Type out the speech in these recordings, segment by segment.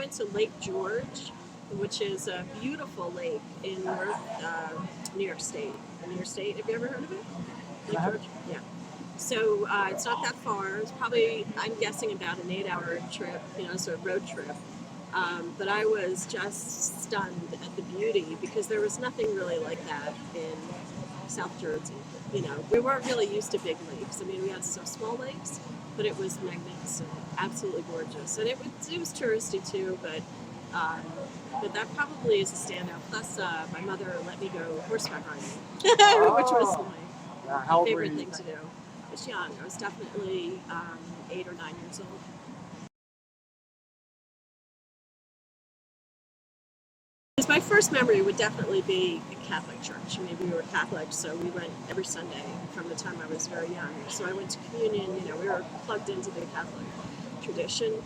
went to Lake George, which is a beautiful lake in New York State. New York State, have you ever heard of it? Lake George? Yeah. So it's not that far. It's probably, I'm guessing, about an 8-hour trip, so a road trip. But I was just stunned at the beauty because there was nothing really like that in South Jersey. We weren't really used to big lakes. I mean, we had some small lakes, but it was magnificent, absolutely gorgeous. And it was touristy too, but that probably is a standout. Plus, my mother let me go horseback riding, which was my favorite thing to do. I was young. I was definitely 8 or 9 years old. My first memory would definitely be a Catholic church. I mean, we were Catholic, so we went every Sunday from the time I was very young. So I went to communion, we were plugged into the Catholic tradition.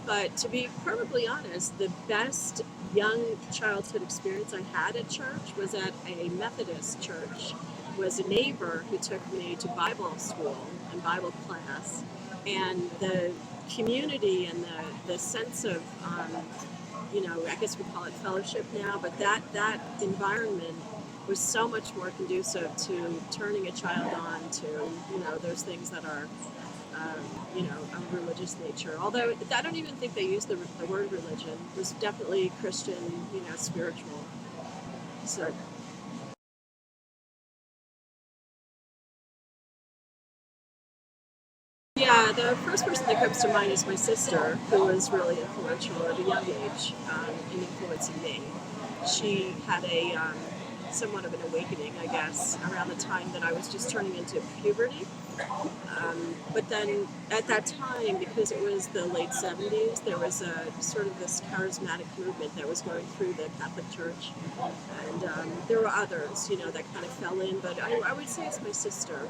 But to be perfectly honest, the best young childhood experience I had at church was at a Methodist church. It was a neighbor who took me to Bible school and Bible class. And the community and the sense of I guess we call it fellowship now, but that environment was so much more conducive to turning a child on to, those things that are, of religious nature. Although I don't even think they used the word religion. It was definitely Christian, spiritual. So. Yeah, the first person that comes to mind is my sister, who was really influential at a young age in influencing me. She had a somewhat of an awakening, I guess, around the time that I was just turning into puberty. But then at that time, because it was the late 70s, there was a sort of this charismatic movement that was going through the Catholic Church. And there were others, that kind of fell in. But I would say it's my sister,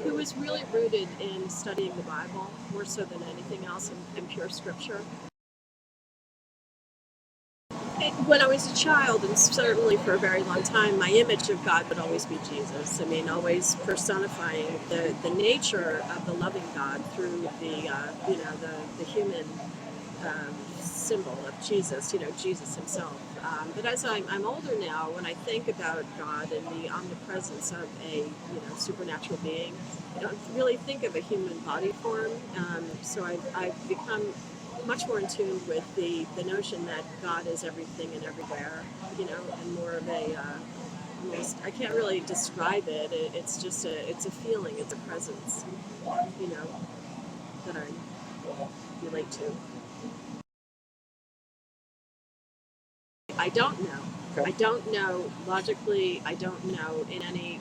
who was really rooted in studying the Bible more so than anything else in pure scripture. When I was a child, and certainly for a very long time, my image of God would always be Jesus. I mean, always personifying the nature of the loving God through the human symbol of Jesus, Jesus himself. But as I'm older now, when I think about God and the omnipresence of a supernatural being, I don't really think of a human body form. So I've become much more in tune with the notion that God is everything and everywhere, and more of a almost, I can't really describe it. It's just it's a feeling, it's a presence, that I relate to. I don't know. Okay. I don't know logically. I don't know in any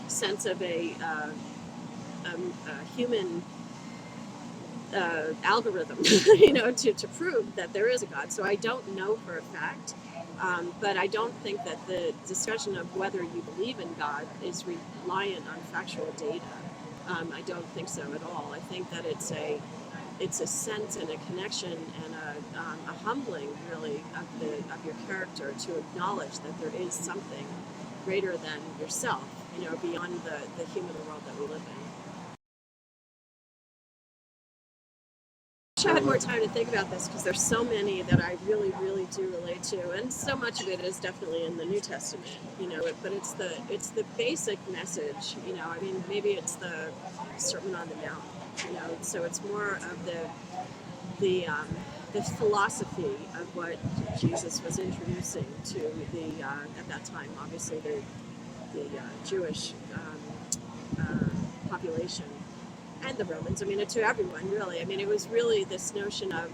sense of a human algorithm, to prove that there is a God. So I don't know for a fact, but I don't think that the discussion of whether you believe in God is reliant on factual data. I don't think so at all. I think that it's a sense and a connection and a humbling, really, of your character to acknowledge that there is something greater than yourself, beyond the human world that we live in. I had more time to think about this because there's so many that I really, really do relate to, and so much of it is definitely in the New Testament, But it's the basic message, I mean, maybe it's the Sermon on the Mount, So it's more of the philosophy of what Jesus was introducing to the at that time, obviously the Jewish population. And the Romans, I mean, to everyone, really. I mean, it was really this notion of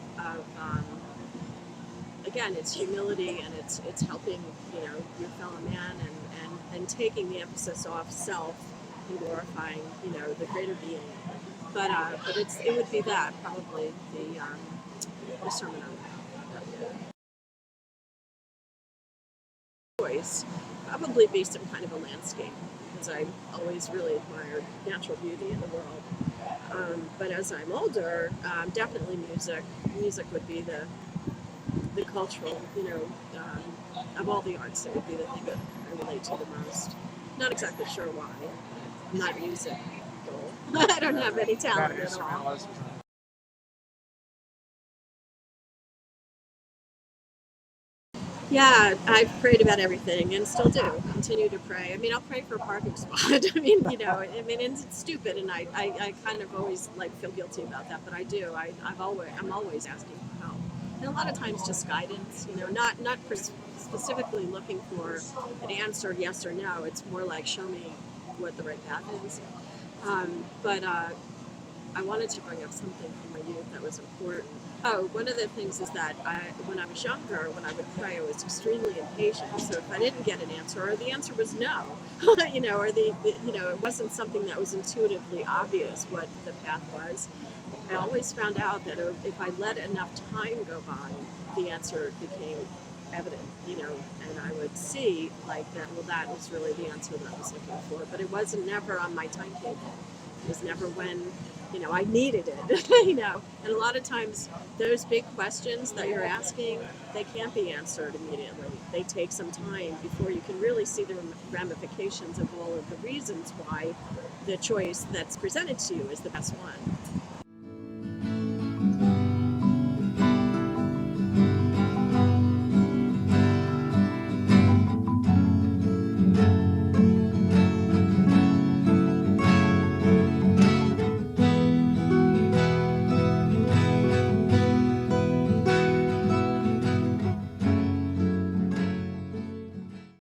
again, it's humility and it's helping, your fellow man and taking the emphasis off self and glorifying, the greater being. But it would be that, probably, the Sermon on the Mount. Choice, probably be some kind of a landscape, because I always really admired natural beauty in the world. But as I'm older, definitely music. Music would be the cultural, of all the arts, it would be the thing that I relate to the most. Not exactly sure why. I'm not musical. I don't have any talent at all. Yeah, I've prayed about everything and still do. Continue to pray. I mean, I'll pray for a parking spot. I mean, it's stupid, and I kind of always like feel guilty about that, but I do. I'm always asking for help, and a lot of times just guidance. Not specifically looking for an answer, yes or no. It's more like show me what the right path is. But I wanted to bring up something from my youth that was important. Oh, one of the things is that when I was younger, when I would pray, I was extremely impatient. So if I didn't get an answer, or the answer was no, or it wasn't something that was intuitively obvious what the path was, I always found out that if I let enough time go by, the answer became evident, and I would see like that, well, that was really the answer that I was looking for, but it wasn't never on my timetable. It was never when, I needed it, and a lot of times those big questions that you're asking, they can't be answered immediately. They take some time before you can really see the ramifications of all of the reasons why the choice that's presented to you is the best one.